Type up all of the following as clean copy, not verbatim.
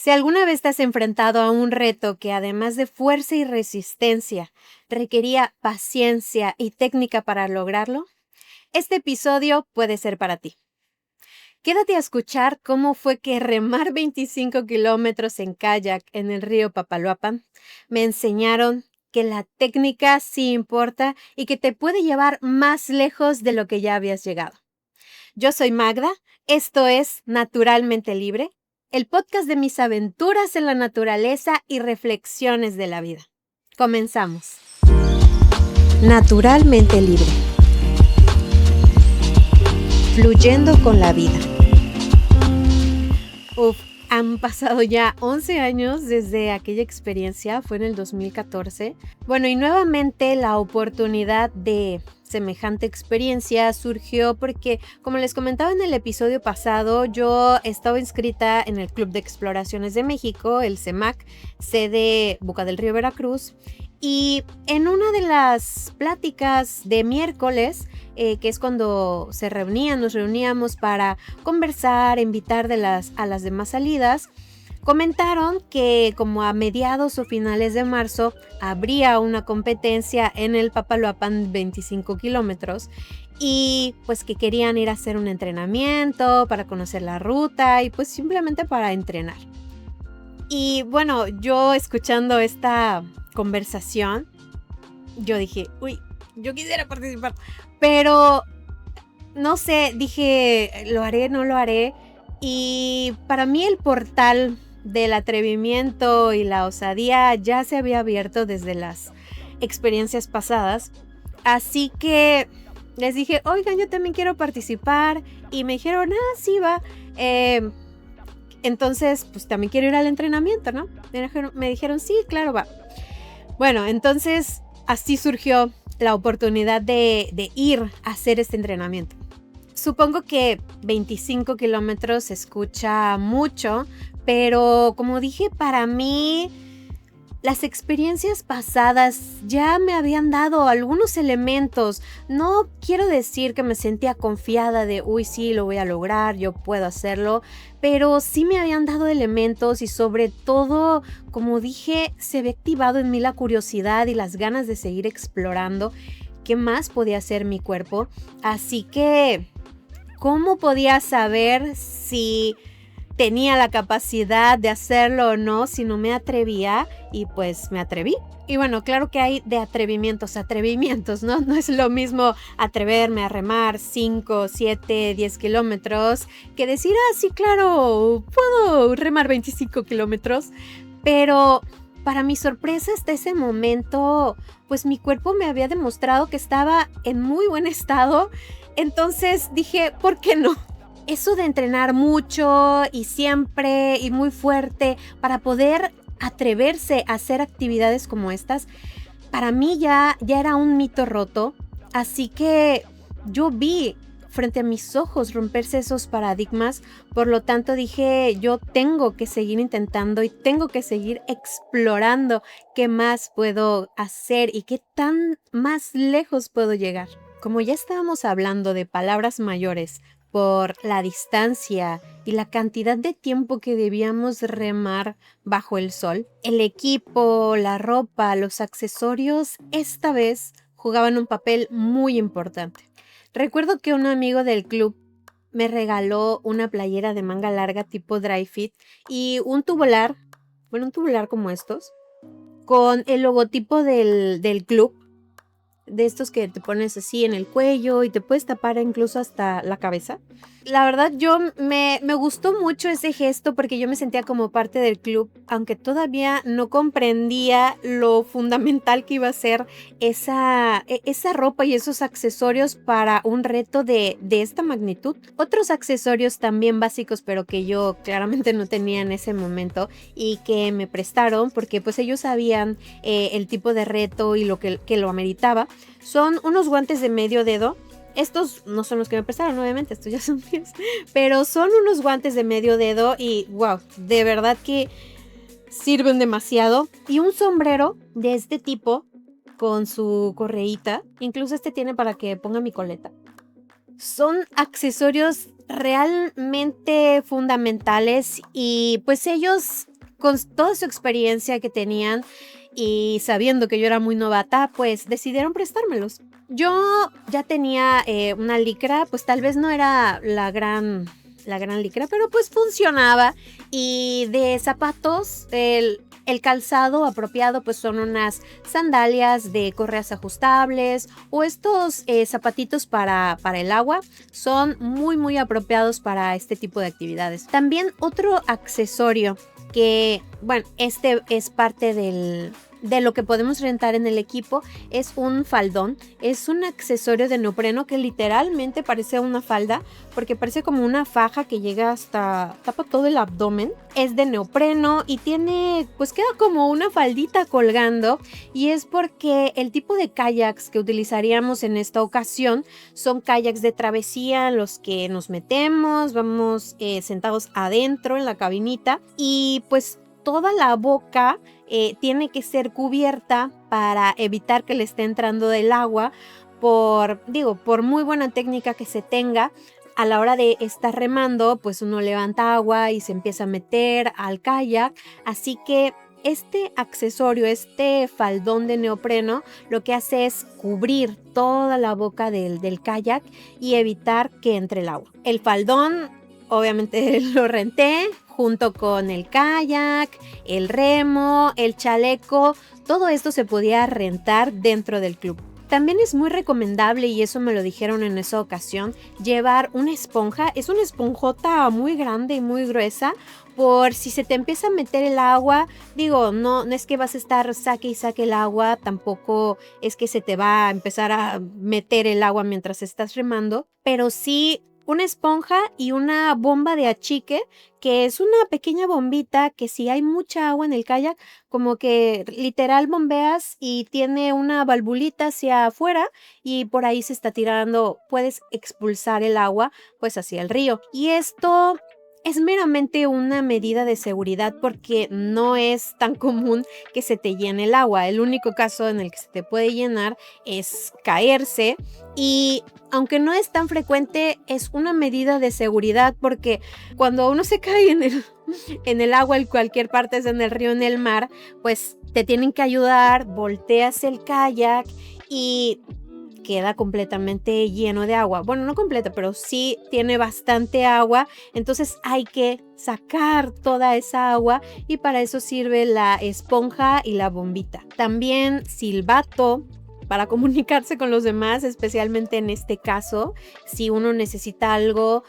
Si alguna vez te has enfrentado a un reto que además de fuerza y resistencia requería paciencia y técnica para lograrlo, este episodio puede ser para ti. Quédate a escuchar cómo fue que remar 25 kilómetros en kayak en el río Papaloapan me enseñaron que la técnica sí importa y que te puede llevar más lejos de lo que ya habías llegado. Yo soy Magda, esto es Naturalmente Libre, el podcast de mis aventuras en la naturaleza y reflexiones de la vida. Comenzamos. Naturalmente Libre. Fluyendo con la vida. Han pasado ya 11 años desde aquella experiencia, fue en el 2014. Bueno, y nuevamente la oportunidad de semejante experiencia surgió porque, como les comentaba en el episodio pasado, yo estaba inscrita en el Club de Exploraciones de México, el CEMAC, sede Boca del Río, Veracruz, y en una de las pláticas de miércoles, que es cuando nos reuníamos para conversar, invitar a las demás salidas, comentaron que como a mediados o finales de marzo habría una competencia en el Papaloapan 25 kilómetros y pues que querían ir a hacer un entrenamiento para conocer la ruta y pues simplemente para entrenar. Y bueno, yo escuchando esta conversación, yo dije, yo quisiera participar, pero no sé, dije, ¿lo haré, no lo haré? Y para mí el portal del atrevimiento y la osadía ya se había abierto desde las experiencias pasadas, así que les dije, oigan, yo también quiero participar, y me dijeron, sí va, entonces pues también quiero ir al entrenamiento, ¿no? Me dijeron, sí, claro, va. Bueno, entonces así surgió la oportunidad de ir a hacer este entrenamiento. Supongo que 25 kilómetros se escucha mucho, pero como dije, para mí las experiencias pasadas ya me habían dado algunos elementos. No quiero decir que me sentía confiada de, sí, lo voy a lograr, yo puedo hacerlo, pero sí me habían dado elementos y sobre todo, como dije, se había activado en mí la curiosidad y las ganas de seguir explorando qué más podía hacer mi cuerpo. Así que, ¿cómo podía saber si tenía la capacidad de hacerlo o no si no me atrevía? Y pues me atreví. Y bueno, claro que hay de atrevimientos, ¿no? No es lo mismo atreverme a remar 5, 7, 10 kilómetros que decir, sí, claro, puedo remar 25 kilómetros. Pero para mi sorpresa, hasta ese momento, pues mi cuerpo me había demostrado que estaba en muy buen estado. Entonces dije, ¿por qué no? Eso de entrenar mucho y siempre y muy fuerte para poder atreverse a hacer actividades como estas, para mí ya era un mito roto. Así que yo vi frente a mis ojos romperse esos paradigmas. Por lo tanto dije, yo tengo que seguir intentando y tengo que seguir explorando qué más puedo hacer y qué tan más lejos puedo llegar. Como ya estábamos hablando de palabras mayores por la distancia y la cantidad de tiempo que debíamos remar bajo el sol, el equipo, la ropa, los accesorios, esta vez jugaban un papel muy importante. Recuerdo que un amigo del club me regaló una playera de manga larga tipo dry fit y un tubular como estos, con el logotipo del club, de estos que te pones así en el cuello y te puedes tapar incluso hasta la cabeza. La verdad, yo me gustó mucho ese gesto porque yo me sentía como parte del club, aunque todavía no comprendía lo fundamental que iba a ser esa ropa y esos accesorios para un reto de esta magnitud. Otros accesorios también básicos, pero que yo claramente no tenía en ese momento y que me prestaron porque pues ellos sabían el tipo de reto y lo que lo ameritaba, son unos guantes de medio dedo. Estos no son los que me prestaron, obviamente, estos ya son míos, pero son unos guantes de medio dedo y wow, de verdad que sirven demasiado. Y un sombrero de este tipo con su correíta, incluso este tiene para que ponga mi coleta. Son accesorios realmente fundamentales y pues ellos con toda su experiencia que tenían y sabiendo que yo era muy novata, pues decidieron prestármelos. Yo ya tenía una licra, pues tal vez no era la gran licra, pero pues funcionaba. Y de zapatos, el calzado apropiado pues son unas sandalias de correas ajustables o estos zapatitos para el agua. Son muy apropiados para este tipo de actividades. También otro accesorio que, bueno, este es parte de lo que podemos rentar en el equipo, es un faldón. Es un accesorio de neopreno que literalmente parece una falda, porque parece como una faja que llega hasta, tapa todo el abdomen. Es de neopreno y tiene, pues queda como una faldita colgando, y es porque el tipo de kayaks que utilizaríamos en esta ocasión son kayaks de travesía en los que nos metemos, vamos sentados adentro en la cabinita, y pues toda la boca tiene que ser cubierta para evitar que le esté entrando el agua. Por muy buena técnica que se tenga, a la hora de estar remando, pues uno levanta agua y se empieza a meter al kayak. Así que este accesorio, este faldón de neopreno, lo que hace es cubrir toda la boca del kayak y evitar que entre el agua. El faldón, obviamente lo renté junto con el kayak, el remo, el chaleco. Todo esto se podía rentar dentro del club. También es muy recomendable, y eso me lo dijeron en esa ocasión, llevar una esponja. Es una esponjota muy grande y muy gruesa, por si se te empieza a meter el agua. No es que vas a estar saque y saque el agua, tampoco es que se te va a empezar a meter el agua mientras estás remando, pero sí una esponja y una bomba de achique, que es una pequeña bombita que si hay mucha agua en el kayak, como que literal bombeas y tiene una valvulita hacia afuera y por ahí se está tirando, puedes expulsar el agua pues hacia el río. Y esto es meramente una medida de seguridad porque no es tan común que se te llene el agua. El único caso en el que se te puede llenar es caerse, y aunque no es tan frecuente, es una medida de seguridad porque cuando uno se cae en el agua, en cualquier parte, es en el río, en el mar, pues te tienen que ayudar, volteas el kayak y queda completamente lleno de agua. Bueno, no completa, pero sí tiene bastante agua. Entonces hay que sacar toda esa agua y para eso sirve la esponja y la bombita. También silbato para comunicarse con los demás, especialmente en este caso, si uno necesita algo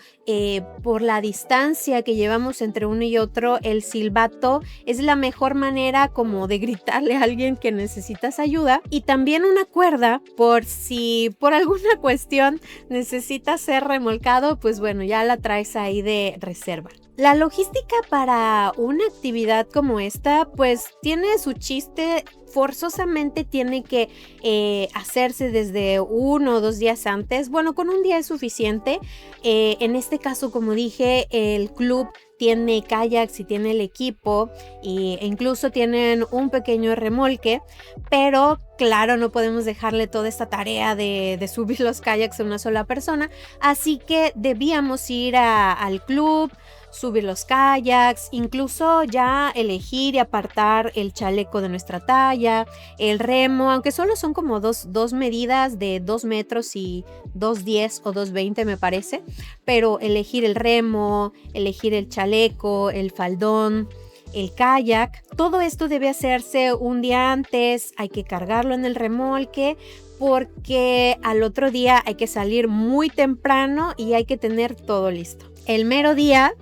por la distancia que llevamos entre uno y otro, el silbato es la mejor manera como de gritarle a alguien que necesitas ayuda. Y también una cuerda, por si por alguna cuestión necesitas ser remolcado, pues bueno, ya la traes ahí de reserva. La logística para una actividad como esta pues tiene su chiste. Forzosamente tiene que hacerse desde 1 o 2 días antes. Bueno, con un día es suficiente. En este caso, como dije, el club tiene kayaks y tiene el equipo e incluso tienen un pequeño remolque, pero claro, no podemos dejarle toda esta tarea de subir los kayaks a una sola persona, así que debíamos ir al club, subir los kayaks, incluso ya elegir y apartar el chaleco de nuestra talla, el remo, aunque solo son como dos medidas de 2 metros y 2,10 o 2,20 me parece, pero elegir el remo, elegir el chaleco, el faldón, el kayak, todo esto debe hacerse un día antes. Hay que cargarlo en el remolque porque al otro día hay que salir muy temprano y hay que tener todo listo. El mero día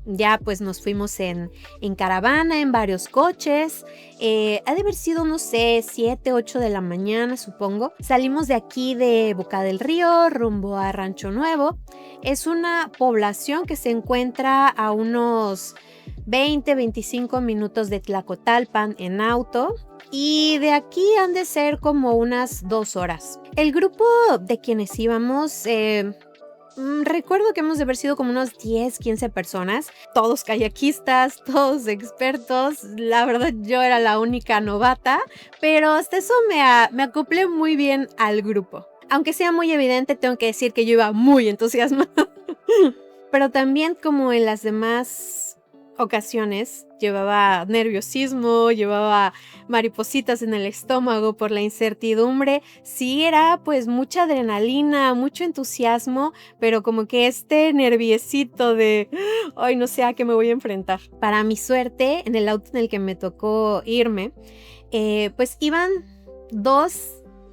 ya pues nos fuimos en caravana, en varios coches. Ha de haber sido, no sé, 7, 8 de la mañana, supongo. Salimos de aquí de Boca del Río rumbo a Rancho Nuevo. Es una población que se encuentra a unos 20-25 minutos de Tlacotalpan en auto. Y de aquí han de ser como unas 2 horas. El grupo de quienes íbamos... recuerdo que hemos de haber sido como unos 10-15 personas, todos kayakistas, todos expertos. La verdad yo era la única novata, pero hasta eso me acoplé muy bien al grupo. Aunque sea muy evidente, tengo que decir que yo iba muy entusiasmada. Pero también como en las demás ocasiones llevaba nerviosismo, llevaba maripositas en el estómago por la incertidumbre. Sí, era pues mucha adrenalina, mucho entusiasmo, pero como que este nerviecito de, ay, no sé a qué me voy a enfrentar. Para mi suerte, en el auto en el que me tocó irme, pues iban 2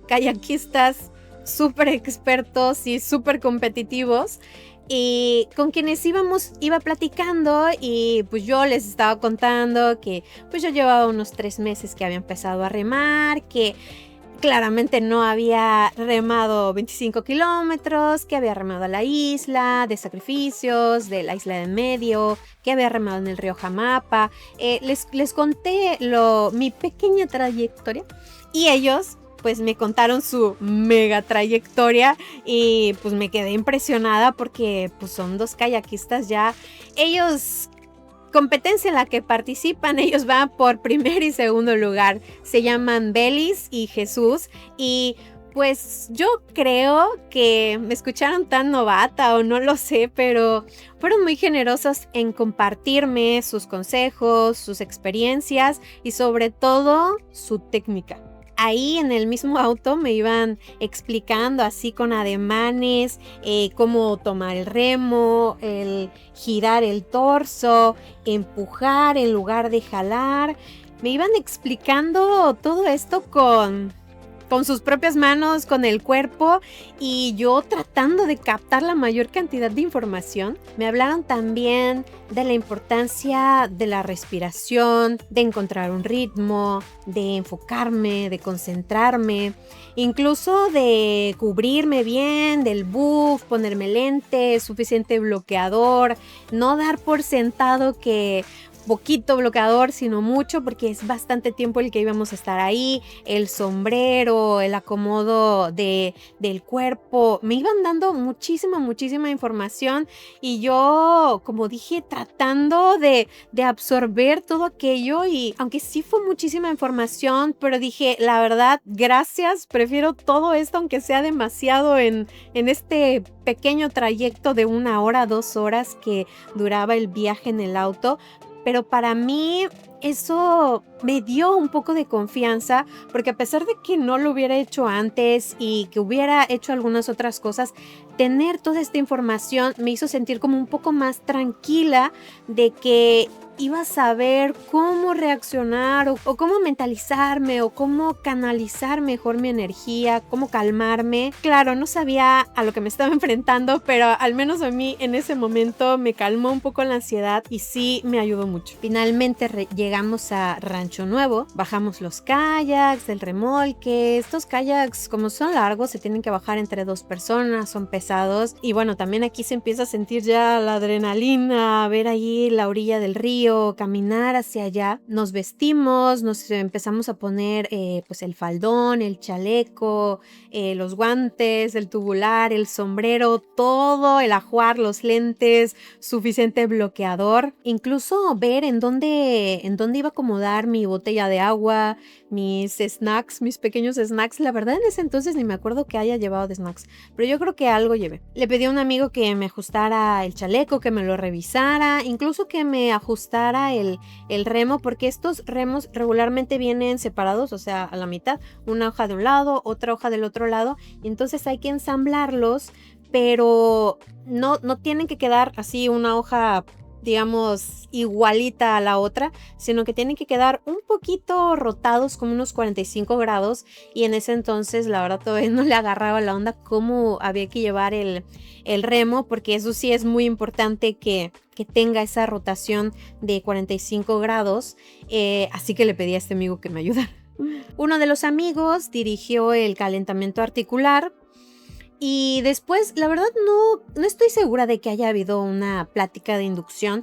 kayakistas súper expertos y súper competitivos, y con quienes iba platicando, y pues yo les estaba contando que pues yo llevaba unos 3 meses que había empezado a remar, que claramente no había remado 25 kilómetros, que había remado a la isla de Sacrificios, de la isla de en medio, que había remado en el río Jamapa. Les conté mi pequeña trayectoria, y ellos pues me contaron su mega trayectoria, y pues me quedé impresionada porque pues son 2 kayakistas ya. Ellos, competencia en la que participan, ellos van por primer y segundo lugar. Se llaman Belis y Jesús, y pues yo creo que me escucharon tan novata o no lo sé, pero fueron muy generosos en compartirme sus consejos, sus experiencias y sobre todo su técnica. Ahí en el mismo auto me iban explicando así con ademanes cómo tomar el remo, el girar el torso, empujar en lugar de jalar. Me iban explicando todo esto con sus propias manos, con el cuerpo, y yo tratando de captar la mayor cantidad de información. Me hablaron también de la importancia de la respiración, de encontrar un ritmo, de enfocarme, de concentrarme, incluso de cubrirme bien, del buff, ponerme lentes, suficiente bloqueador, no dar por sentado que poquito bloqueador, sino mucho, porque es bastante tiempo el que íbamos a estar ahí. El sombrero, el acomodo del cuerpo, me iban dando muchísima información, y yo, como dije, tratando de absorber todo aquello. Y aunque sí fue muchísima información, pero dije, la verdad, gracias, prefiero todo esto, aunque sea demasiado en este pequeño trayecto de 1 hora, 2 horas que duraba el viaje en el auto. Pero para mí eso me dio un poco de confianza, porque a pesar de que no lo hubiera hecho antes y que hubiera hecho algunas otras cosas, tener toda esta información me hizo sentir como un poco más tranquila de que iba a saber cómo reaccionar o cómo mentalizarme o cómo canalizar mejor mi energía, cómo calmarme. Claro, no sabía a lo que me estaba enfrentando, pero al menos a mí en ese momento me calmó un poco la ansiedad y sí me ayudó mucho. Finalmente llegamos a Rancho Nuevo, bajamos los kayaks, el remolque. Estos kayaks, como son largos, se tienen que bajar entre 2 personas, son pesados, y bueno, también aquí se empieza a sentir ya la adrenalina, ver ahí la orilla del río, caminar hacia allá. Nos vestimos, nos empezamos a poner pues el faldón, el chaleco, los guantes, el tubular, el sombrero, todo, el ajuar, los lentes, suficiente bloqueador, incluso ver en dónde iba a acomodar mi botella de agua, mis snacks, mis pequeños snacks. La verdad, en ese entonces ni me acuerdo que haya llevado de snacks, pero yo creo que algo llevé. Le pedí a un amigo que me ajustara el chaleco, que me lo revisara, incluso que me ajustara el remo, porque estos remos regularmente vienen separados, o sea, a la mitad, una hoja de un lado, otra hoja del otro lado, y entonces hay que ensamblarlos, pero no tienen que quedar así una hoja, digamos, igualita a la otra, sino que tienen que quedar un poquito rotados, como unos 45 grados, y en ese entonces la verdad todavía no le agarraba la onda cómo había que llevar el remo, porque eso sí es muy importante que tenga esa rotación de 45 grados, así que le pedí a este amigo que me ayudara. Uno de los amigos dirigió el calentamiento articular. Y después, la verdad, no estoy segura de que haya habido una plática de inducción.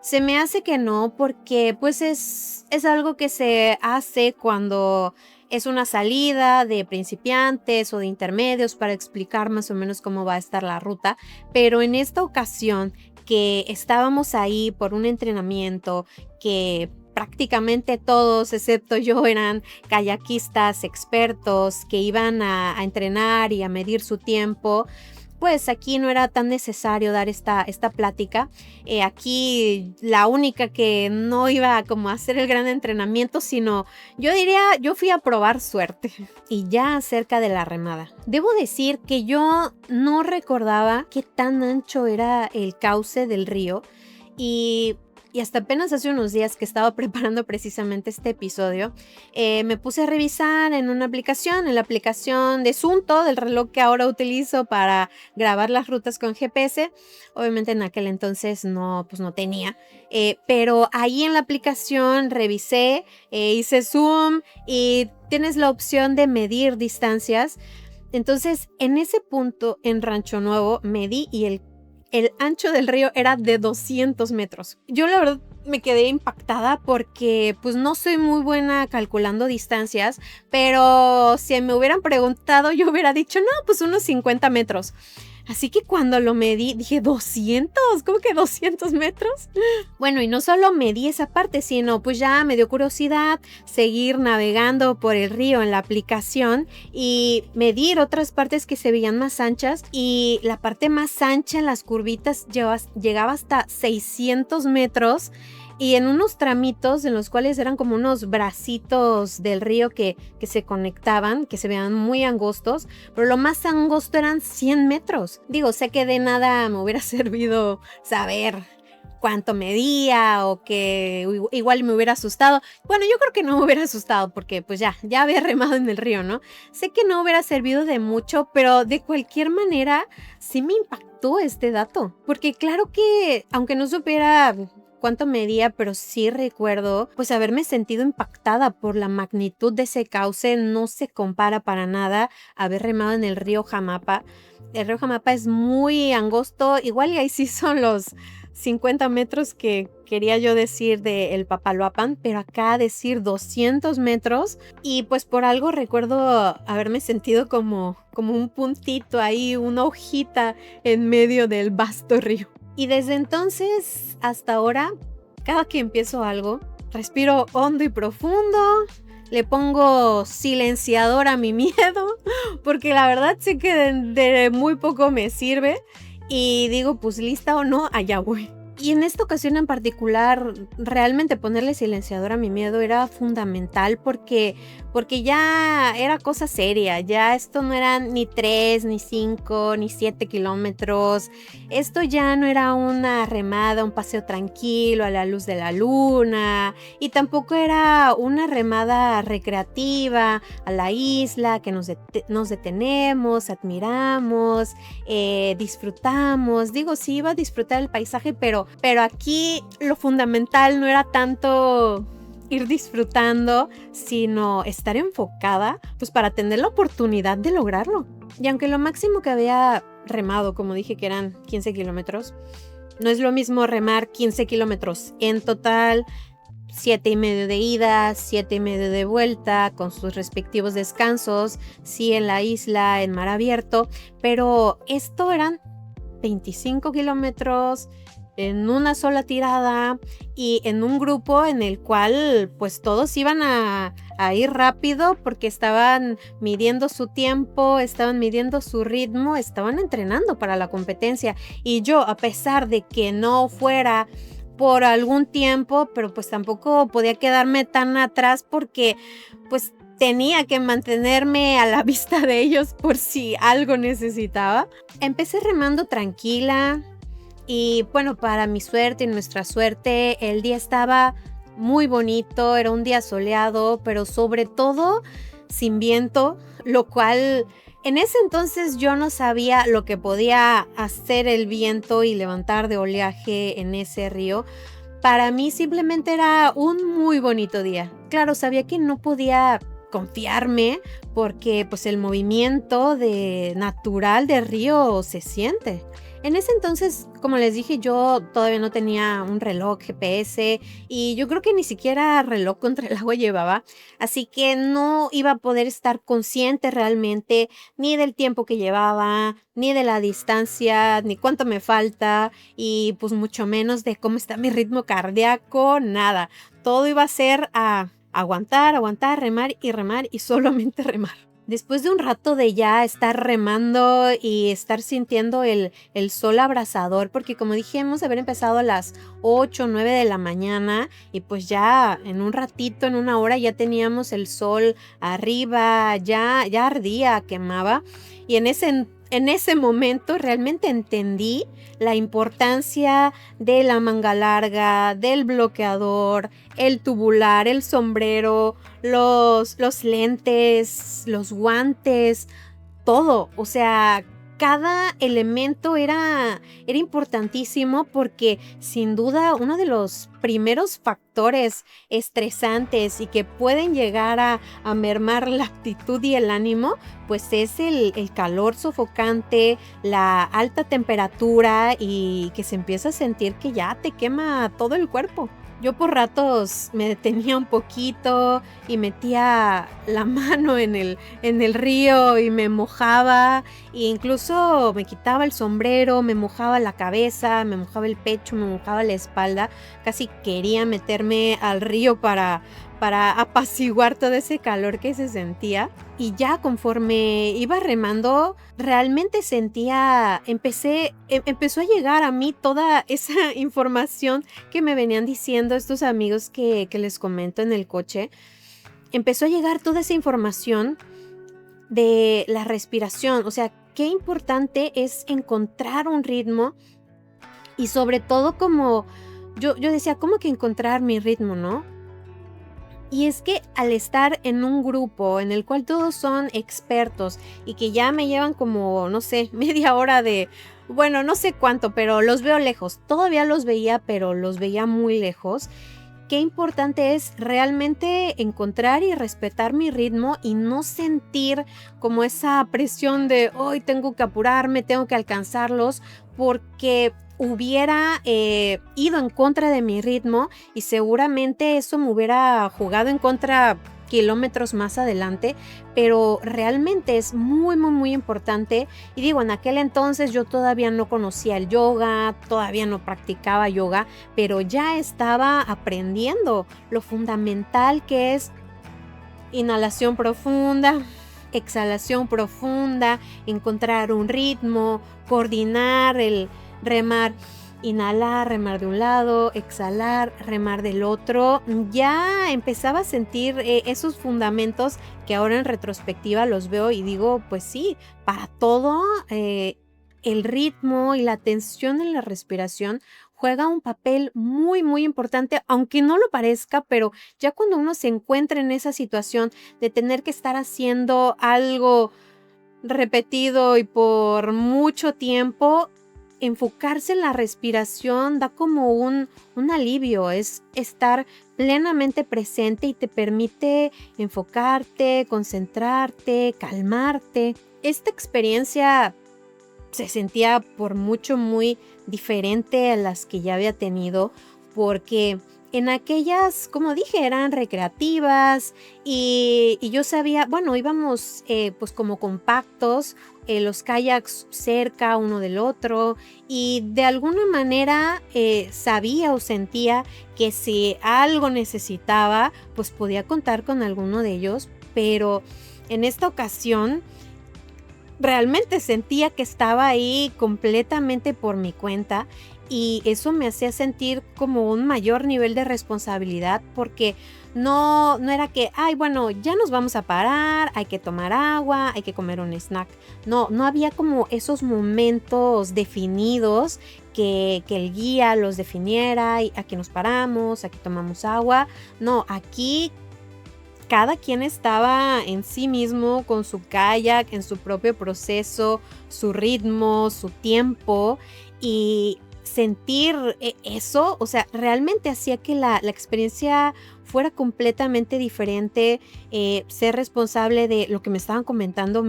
Se me hace que no, porque pues es algo que se hace cuando es una salida de principiantes o de intermedios para explicar más o menos cómo va a estar la ruta. Pero en esta ocasión que estábamos ahí por un entrenamiento que prácticamente todos, excepto yo, eran kayakistas expertos que iban a entrenar y a medir su tiempo, pues aquí no era tan necesario dar esta plática. Aquí la única que no iba como a hacer el gran entrenamiento, sino yo diría, yo fui a probar suerte. Y ya acerca de la remada. Debo decir que yo no recordaba qué tan ancho era el cauce del río y hasta apenas hace unos días que estaba preparando precisamente este episodio, me puse a revisar en una aplicación, en la aplicación de Suunto, del reloj que ahora utilizo para grabar las rutas con GPS. Obviamente en aquel entonces no tenía, pero ahí en la aplicación revisé, hice zoom y tienes la opción de medir distancias. Entonces en ese punto en Rancho Nuevo medí y el ancho del río era de 200 metros. Yo la verdad me quedé impactada porque pues no soy muy buena calculando distancias, pero si me hubieran preguntado yo hubiera dicho no, pues unos 50 metros. Así que cuando lo medí dije 200, ¿cómo que 200 metros? Bueno, y no solo medí esa parte, sino pues ya me dio curiosidad seguir navegando por el río en la aplicación y medir otras partes que se veían más anchas, y la parte más ancha en las curvitas llegaba hasta 600 metros. Y en unos tramitos en los cuales eran como unos bracitos del río que se conectaban, que se veían muy angostos, pero lo más angosto eran 100 metros. Digo, sé que de nada me hubiera servido saber cuánto medía o que igual me hubiera asustado. Bueno, yo creo que no me hubiera asustado porque pues ya había remado en el río, ¿no? Sé que no hubiera servido de mucho, pero de cualquier manera sí me impactó este dato. Porque claro que aunque no supiera cuánto medía, pero sí recuerdo pues haberme sentido impactada por la magnitud de ese cauce. No se compara para nada a haber remado en el río Jamapa. El río Jamapa es muy angosto, igual y ahí sí son los 50 metros que quería yo decir del Papaloapan, pero acá decir 200 metros, y pues por algo recuerdo haberme sentido como un puntito ahí, una hojita en medio del vasto río. Y desde entonces hasta ahora, cada que empiezo algo, respiro hondo y profundo, le pongo silenciador a mi miedo, porque la verdad sé que de muy poco me sirve, y digo, pues lista o no, allá voy. Y en esta ocasión en particular, realmente ponerle silenciador a mi miedo era fundamental porque ya era cosa seria. Ya esto no eran ni 3, ni 5, ni 7 kilómetros. Esto ya no era una remada, un paseo tranquilo a la luz de la luna. Y tampoco era una remada recreativa a la isla que nos detenemos, admiramos, disfrutamos. Digo, sí iba a disfrutar el paisaje, pero aquí lo fundamental no era tanto ir disfrutando, sino estar enfocada pues para tener la oportunidad de lograrlo. Y aunque lo máximo que había remado, como dije que eran 15 kilómetros, no es lo mismo remar 15 kilómetros en total, 7,5 de ida, 7,5 de vuelta, con sus respectivos descansos, sí en la isla, en mar abierto, pero esto eran 25 kilómetros en una sola tirada y en un grupo en el cual pues todos iban a ir rápido porque estaban midiendo su tiempo, estaban midiendo su ritmo, estaban entrenando para la competencia. Y yo, a pesar de que no fuera por algún tiempo, pero pues tampoco podía quedarme tan atrás porque pues tenía que mantenerme a la vista de ellos por si algo necesitaba. Empecé remando tranquila y bueno, para mi suerte y nuestra suerte, el día estaba muy bonito, era un día soleado, pero sobre todo sin viento, lo cual en ese entonces yo no sabía lo que podía hacer el viento y levantar de oleaje en ese río. Para mí simplemente era un muy bonito día. Claro, sabía que no podía confiarme porque pues el movimiento natural del río se siente. En ese entonces, como les dije, yo todavía no tenía un reloj GPS y yo creo que ni siquiera reloj contra el agua llevaba, así que no iba a poder estar consciente realmente ni del tiempo que llevaba, ni de la distancia, ni cuánto me falta y pues mucho menos de cómo está mi ritmo cardíaco, nada. Todo iba a ser a aguantar, remar y solamente remar. Después de un rato de ya estar remando y estar sintiendo el sol abrasador, porque como dije, hemos de haber empezado a las 8 o 9 de la mañana y pues ya en un ratito, en una hora ya teníamos el sol arriba, ya ardía, quemaba. Y en ese momento realmente entendí la importancia de la manga larga, del bloqueador, el tubular, el sombrero, los lentes, los guantes, todo. O sea, cada elemento era importantísimo porque sin duda uno de los primeros factores estresantes y que pueden llegar a mermar la actitud y el ánimo, pues es el calor sofocante, la alta temperatura y que se empieza a sentir que ya te quema todo el cuerpo. Yo por ratos me detenía un poquito y metía la mano en el río y me mojaba, e incluso me quitaba el sombrero, me mojaba la cabeza, me mojaba el pecho, me mojaba la espalda. Casi quería meterme al río para apaciguar todo ese calor que se sentía. Y ya conforme iba remando, realmente empezó a llegar a mí toda esa información que me venían diciendo estos amigos que les comento en el coche. Empezó a llegar toda esa información de la respiración, o sea, qué importante es encontrar un ritmo y sobre todo como yo decía, ¿cómo que encontrar mi ritmo, no? Y es que al estar en un grupo en el cual todos son expertos y que ya me llevan como, no sé, media hora bueno, no sé cuánto, pero los veo lejos. Todavía los veía, pero los veía muy lejos. Qué importante es realmente encontrar y respetar mi ritmo y no sentir como esa presión de hoy tengo que apurarme, tengo que alcanzarlos, porque hubiera ido en contra de mi ritmo y seguramente eso me hubiera jugado en contra kilómetros más adelante, pero realmente es muy, muy, muy importante. Y digo, en aquel entonces yo todavía no conocía el yoga, todavía no practicaba yoga, pero ya estaba aprendiendo lo fundamental que es inhalación profunda, exhalación profunda, encontrar un ritmo, coordinar el remar. Inhalar, remar de un lado, exhalar, remar del otro. Ya empezaba a sentir esos fundamentos que ahora en retrospectiva los veo y digo, pues sí, para todo el ritmo y la tensión en la respiración juega un papel muy, muy importante, aunque no lo parezca, pero ya cuando uno se encuentra en esa situación de tener que estar haciendo algo repetido y por mucho tiempo, enfocarse en la respiración da como un alivio, es estar plenamente presente y te permite enfocarte, concentrarte, calmarte. Esta experiencia se sentía por mucho muy diferente a las que ya había tenido, porque en aquellas, como dije, eran recreativas y yo sabía, bueno, íbamos pues como compactos, los kayaks cerca uno del otro y de alguna manera sabía o sentía que si algo necesitaba, pues podía contar con alguno de ellos, pero en esta ocasión realmente sentía que estaba ahí completamente por mi cuenta y eso me hacía sentir como un mayor nivel de responsabilidad porque no era que, ay, bueno, ya nos vamos a parar, hay que tomar agua, hay que comer un snack. No había como esos momentos definidos que el guía los definiera y aquí nos paramos, aquí tomamos agua. No, aquí cada quien estaba en sí mismo con su kayak, en su propio proceso, su ritmo, su tiempo y sentir eso, o sea, realmente hacía que la experiencia fuera completamente diferente, ser responsable de lo que me estaban comentando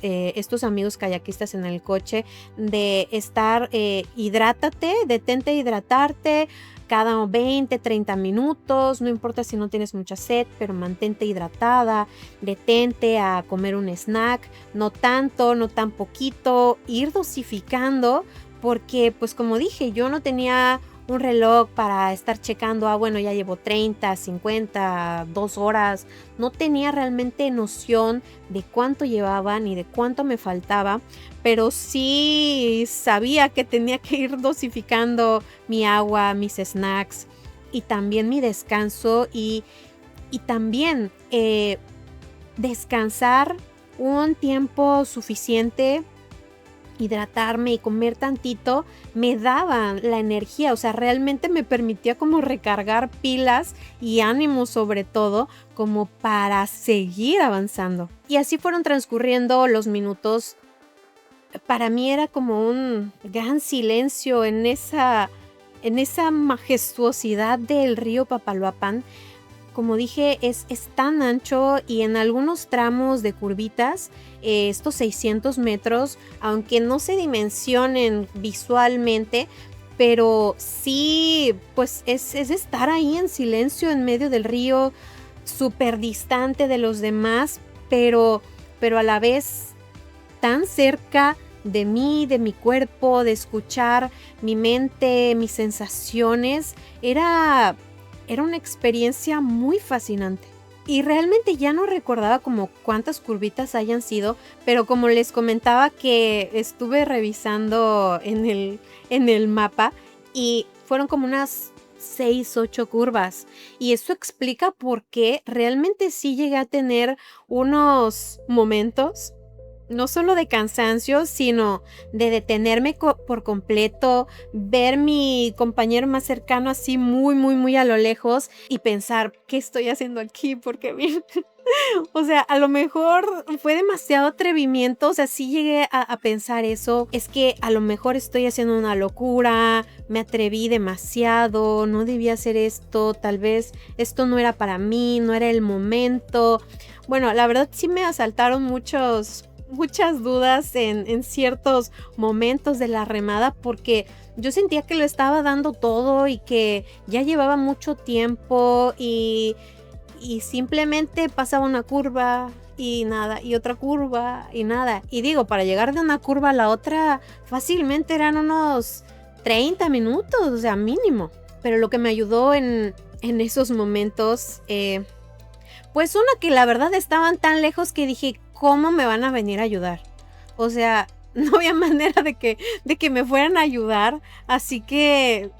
estos amigos kayakistas en el coche, de estar, hidrátate, detente a hidratarte, cada 20, 30 minutos, no importa si no tienes mucha sed, pero mantente hidratada, detente a comer un snack, no tanto, no tan poquito, ir dosificando, porque pues como dije, yo no tenía un reloj para estar checando, bueno, ya llevo 30, 50, 2 horas. No tenía realmente noción de cuánto llevaba ni de cuánto me faltaba, pero sí sabía que tenía que ir dosificando mi agua, mis snacks y también mi descanso y también descansar un tiempo suficiente, hidratarme y comer tantito, me daba la energía, o sea, realmente me permitía como recargar pilas y ánimo sobre todo, como para seguir avanzando. Y así fueron transcurriendo los minutos. Para mí era como un gran silencio en esa majestuosidad del río Papaloapan. Como dije, es tan ancho y en algunos tramos de curvitas, estos 600 metros, aunque no se dimensionen visualmente, pero sí, pues es estar ahí en silencio en medio del río, súper distante de los demás, pero a la vez tan cerca de mí, de mi cuerpo, de escuchar mi mente, mis sensaciones. Era una experiencia muy fascinante. Y realmente ya no recordaba como cuántas curvitas hayan sido, pero como les comentaba que estuve revisando en el mapa y fueron como unas 6, 8 curvas. Y eso explica por qué realmente sí llegué a tener unos momentos no solo de cansancio, sino de detenerme por completo, ver mi compañero más cercano así muy, muy, muy a lo lejos y pensar, ¿qué estoy haciendo aquí? Porque bien, o sea, a lo mejor fue demasiado atrevimiento, o sea, sí llegué a pensar eso, es que a lo mejor estoy haciendo una locura, me atreví demasiado, no debía hacer esto, tal vez esto no era para mí, no era el momento. Bueno, la verdad sí me asaltaron muchas dudas en ciertos momentos de la remada porque yo sentía que lo estaba dando todo y que ya llevaba mucho tiempo y simplemente pasaba una curva y nada, y otra curva y nada. Y digo, para llegar de una curva a la otra fácilmente eran unos 30 minutos, o sea, mínimo. Pero lo que me ayudó en esos momentos, pues una que la verdad estaban tan lejos que dije, ¿cómo me van a venir a ayudar? O sea, no había manera de que me fueran a ayudar, así que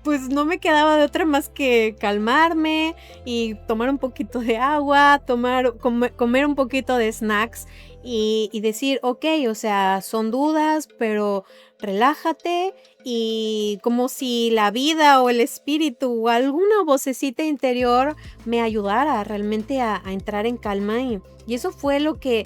pues no me quedaba de otra más que calmarme y tomar un poquito de agua, comer un poquito de snacks y decir, ok, o sea, son dudas, pero relájate y como si la vida o el espíritu o alguna vocecita interior me ayudara realmente a entrar en calma y eso fue lo que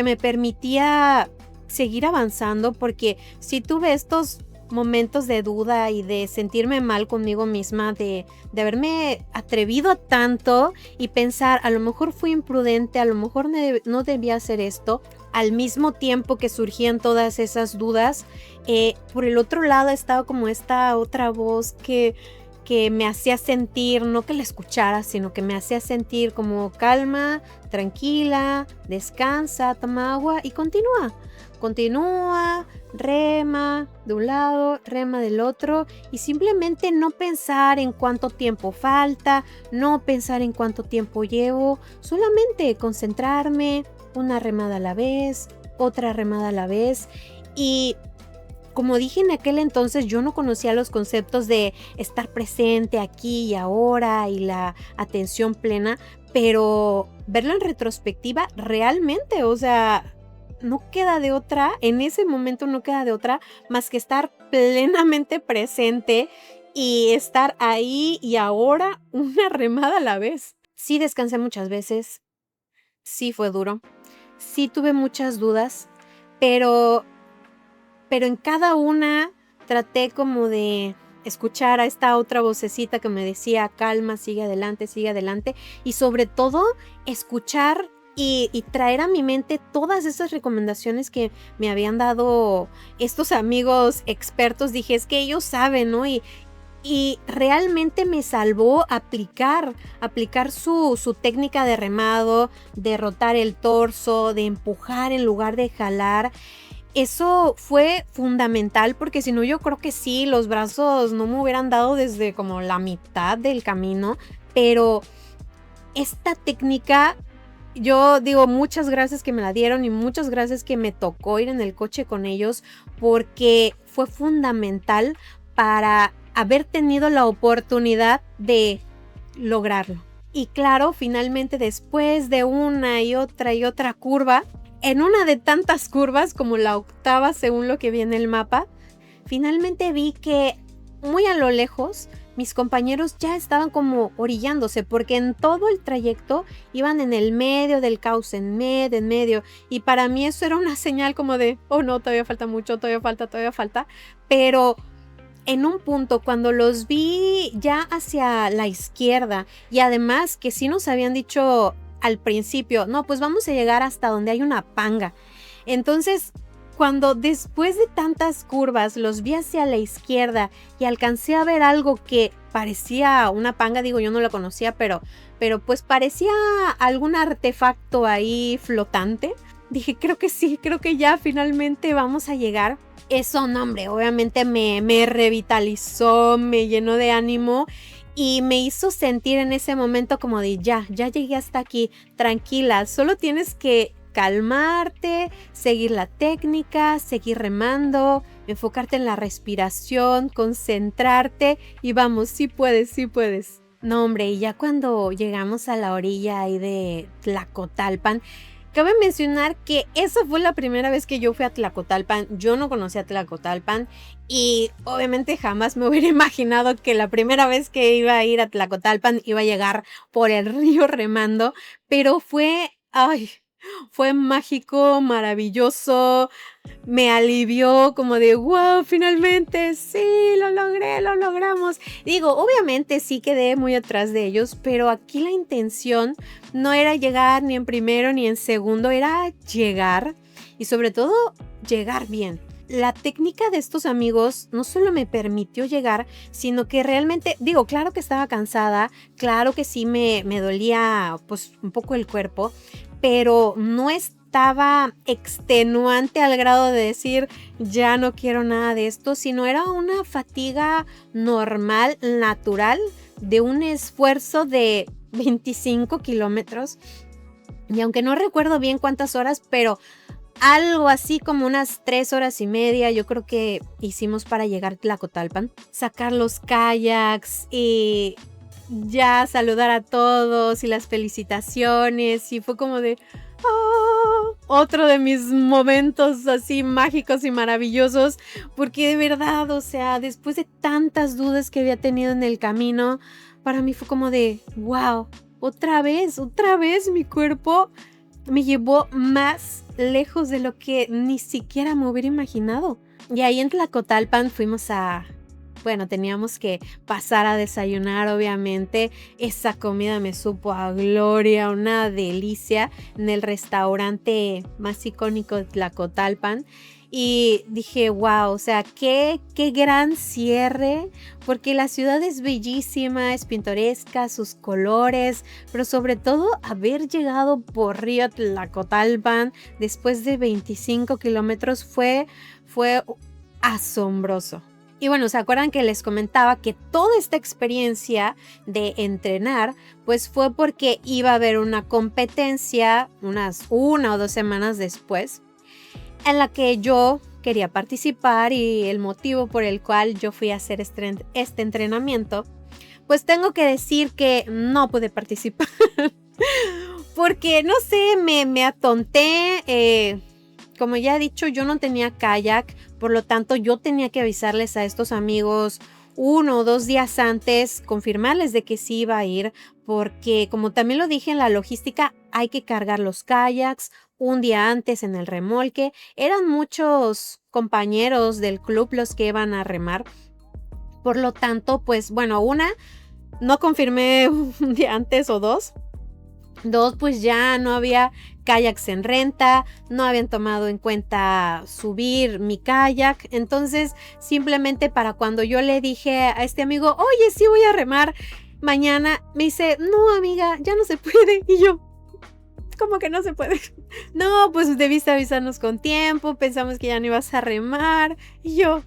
me permitía seguir avanzando porque si tuve estos momentos de duda y de sentirme mal conmigo misma, de haberme atrevido a tanto y pensar, a lo mejor fui imprudente, a lo mejor no debía hacer esto, al mismo tiempo que surgían todas esas dudas, por el otro lado estaba como esta otra voz que me hacía sentir, no que la escuchara, sino que me hacía sentir como calma, tranquila, descansa, toma agua y continúa, rema de un lado, rema del otro y simplemente no pensar en cuánto tiempo falta, no pensar en cuánto tiempo llevo, solamente concentrarme, una remada a la vez, otra remada a la vez y como dije en aquel entonces, yo no conocía los conceptos de estar presente aquí y ahora y la atención plena, pero verlo en retrospectiva realmente, o sea, no queda de otra, en ese momento no queda de otra más que estar plenamente presente y estar ahí y ahora una remada a la vez. Sí descansé muchas veces, sí fue duro, sí tuve muchas dudas, pero en cada una traté como de escuchar a esta otra vocecita que me decía, calma, sigue adelante, y sobre todo escuchar y traer a mi mente todas esas recomendaciones que me habían dado estos amigos expertos. Dije, es que ellos saben, ¿no? Y realmente me salvó aplicar su técnica de remado, de rotar el torso, de empujar en lugar de jalar. eso fue fundamental porque si no yo creo que sí, los brazos no me hubieran dado desde como la mitad del camino, pero esta técnica, yo digo muchas gracias que me la dieron y muchas gracias que me tocó ir en el coche con ellos porque fue fundamental para haber tenido la oportunidad de lograrlo. Y claro, finalmente después de una y otra curva, en una de tantas curvas como la octava según lo que vi en el mapa, finalmente vi que muy a lo lejos mis compañeros ya estaban como orillándose porque en todo el trayecto iban en el medio del cauce, en medio. Y para mí eso era una señal como de, oh no, todavía falta mucho, todavía falta. Pero en un punto cuando los vi ya hacia la izquierda y además que sí nos habían dicho al principio, no, pues vamos a llegar hasta donde hay una panga. Entonces, cuando después de tantas curvas los vi hacia la izquierda y alcancé a ver algo que parecía una panga, digo, yo no lo conocía, pero pues parecía algún artefacto ahí flotante. Dije, creo que sí, creo que ya finalmente vamos a llegar. Eso, no, hombre, obviamente me revitalizó, me llenó de ánimo y me hizo sentir en ese momento como de ya llegué hasta aquí, tranquila, solo tienes que calmarte, seguir la técnica, seguir remando, enfocarte en la respiración, concentrarte y vamos, sí puedes, sí puedes. No, hombre, y ya cuando llegamos a la orilla ahí de Tlacotalpan, cabe mencionar que esa fue la primera vez que yo fui a Tlacotalpan. Yo no conocía Tlacotalpan y obviamente jamás me hubiera imaginado que la primera vez que iba a ir a Tlacotalpan iba a llegar por el río remando, pero fue mágico, maravilloso, me alivió como de wow, finalmente, sí, lo logré, lo logramos. Digo, obviamente sí quedé muy atrás de ellos, pero aquí la intención no era llegar ni en primero ni en segundo, era llegar y sobre todo llegar bien. La técnica de estos amigos no solo me permitió llegar, sino que realmente, digo, claro que estaba cansada, claro que sí me dolía pues un poco el cuerpo, pero no estaba extenuante al grado de decir ya no quiero nada de esto, sino era una fatiga normal, natural, de un esfuerzo de 25 kilómetros. Y aunque no recuerdo bien cuántas horas, pero algo así como unas 3 horas y media, yo creo que hicimos para llegar a Tlacotalpan. Sacar los kayaks y ya saludar a todos y las felicitaciones y fue como de otro de mis momentos así mágicos y maravillosos porque de verdad, o sea, después de tantas dudas que había tenido en el camino, para mí fue como de wow, otra vez mi cuerpo me llevó más lejos de lo que ni siquiera me hubiera imaginado. Y ahí en Tlacotalpan teníamos que pasar a desayunar, obviamente. Esa comida me supo a gloria, una delicia, en el restaurante más icónico de Tlacotalpan. Y dije, wow, o sea, qué gran cierre, porque la ciudad es bellísima, es pintoresca, sus colores, pero sobre todo haber llegado por Río Tlacotalpan después de 25 kilómetros fue asombroso. Y bueno, ¿se acuerdan que les comentaba que toda esta experiencia de entrenar, pues fue porque iba a haber una competencia unas 1 o 2 semanas después, en la que yo quería participar y el motivo por el cual yo fui a hacer este entrenamiento, pues tengo que decir que no pude participar porque, no sé, me atonté. Como ya he dicho, yo no tenía kayak, por lo tanto yo tenía que avisarles a estos amigos 1 o 2 días antes, confirmarles de que sí iba a ir, porque como también lo dije en la logística, hay que cargar los kayaks un día antes en el remolque. Eran muchos compañeros del club los que iban a remar, por lo tanto, pues bueno, no confirmé un día antes o 2, pues ya no había kayaks en renta, no habían tomado en cuenta subir mi kayak, entonces simplemente para cuando yo le dije a este amigo, oye, sí voy a remar mañana, me dice, no amiga, ya no se puede, y yo, ¿cómo que no se puede? No, pues debiste avisarnos con tiempo, pensamos que ya no ibas a remar. Y yo,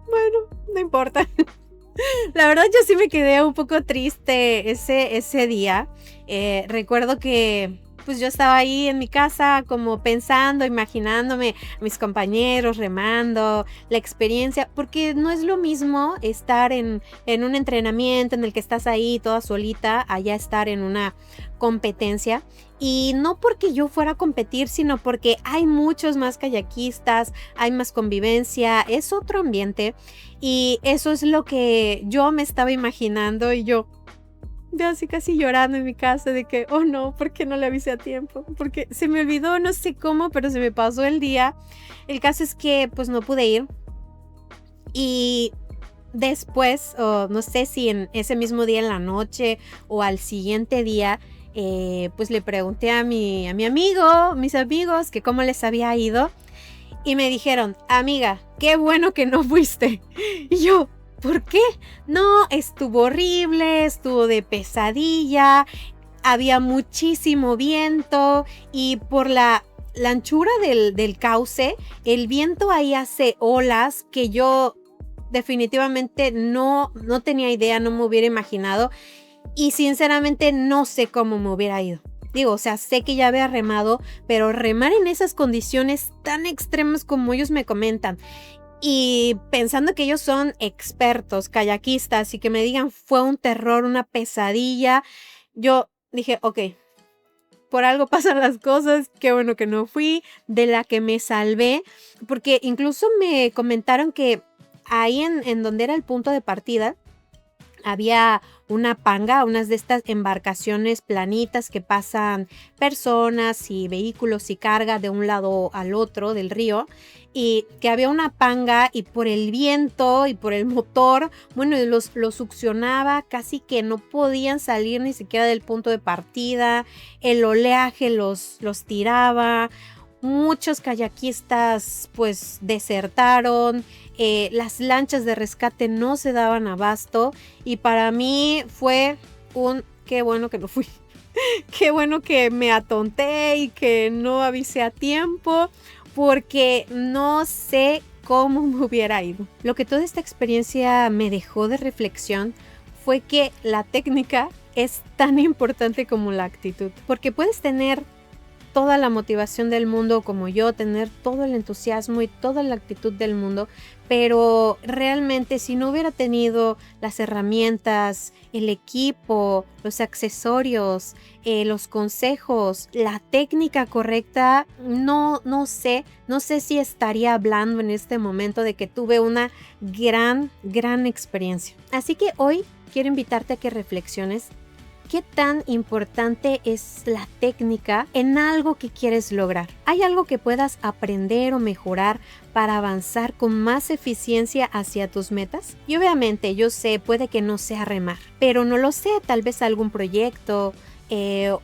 bueno, no importa. La verdad yo sí me quedé un poco triste ese día. Recuerdo que pues yo estaba ahí en mi casa como pensando, imaginándome a mis compañeros remando, la experiencia, porque no es lo mismo estar en un entrenamiento en el que estás ahí toda solita, allá estar en una competencia. Y no porque yo fuera a competir, sino porque hay muchos más kayakistas, hay más convivencia, es otro ambiente. Y eso es lo que yo me estaba imaginando y yo ya así casi llorando en mi casa de que, oh no, ¿por qué no le avisé a tiempo? Porque se me olvidó, no sé cómo, pero se me pasó el día. El caso es que pues no pude ir. Y después, no sé si en ese mismo día en la noche o al siguiente día, pues le pregunté a mis amigos, que cómo les había ido. Y me dijeron, amiga, qué bueno que no fuiste. Y yo, ¿por qué? No, estuvo horrible, estuvo de pesadilla, había muchísimo viento y por la anchura del cauce, el viento ahí hace olas que yo definitivamente no tenía idea, no me hubiera imaginado y sinceramente no sé cómo me hubiera ido. Digo, o sea, sé que ya había remado, pero remar en esas condiciones tan extremas como ellos me comentan y pensando que ellos son expertos, kayakistas y que me digan fue un terror, una pesadilla, yo dije, ok, por algo pasan las cosas, qué bueno que no fui, de la que me salvé, porque incluso me comentaron que ahí en donde era el punto de partida, había una panga, unas de estas embarcaciones planitas que pasan personas y vehículos y carga de un lado al otro del río y que había una panga y por el viento y por el motor, bueno, los succionaba, casi que no podían salir ni siquiera del punto de partida, el oleaje los tiraba. Muchos kayakistas pues desertaron, las lanchas de rescate no se daban abasto y para mí fue qué bueno que no fui, qué bueno que me atonté y que no avisé a tiempo porque no sé cómo me hubiera ido. Lo que toda esta experiencia me dejó de reflexión fue que la técnica es tan importante como la actitud, porque puedes tener toda la motivación del mundo como yo, tener todo el entusiasmo y toda la actitud del mundo, pero realmente si no hubiera tenido las herramientas, el equipo, los accesorios, los consejos, la técnica correcta, no sé si estaría hablando en este momento de que tuve una gran experiencia. Así que hoy quiero invitarte a que reflexiones. ¿Qué tan importante es la técnica en algo que quieres lograr? ¿Hay algo que puedas aprender o mejorar para avanzar con más eficiencia hacia tus metas? Y obviamente yo sé, puede que no sea remar, pero no lo sé, tal vez algún proyecto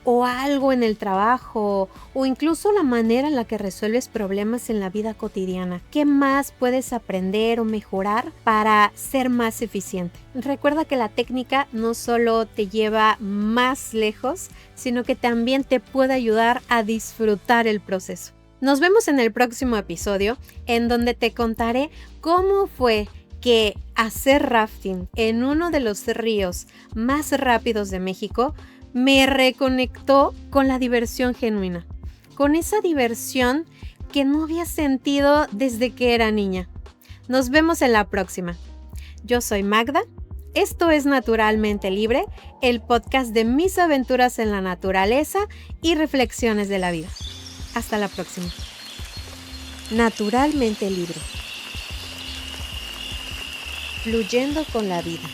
o algo en el trabajo o incluso la manera en la que resuelves problemas en la vida cotidiana. ¿Qué más puedes aprender o mejorar para ser más eficiente? Recuerda que la técnica no solo te lleva más lejos, sino que también te puede ayudar a disfrutar el proceso. Nos vemos en el próximo episodio en donde te contaré cómo fue que hacer rafting en uno de los ríos más rápidos de México me reconectó con la diversión genuina, con esa diversión que no había sentido desde que era niña. Nos vemos en la próxima. Yo soy Magda, esto es Naturalmente Libre, el podcast de mis aventuras en la naturaleza y reflexiones de la vida. Hasta la próxima. Naturalmente Libre. Fluyendo con la vida.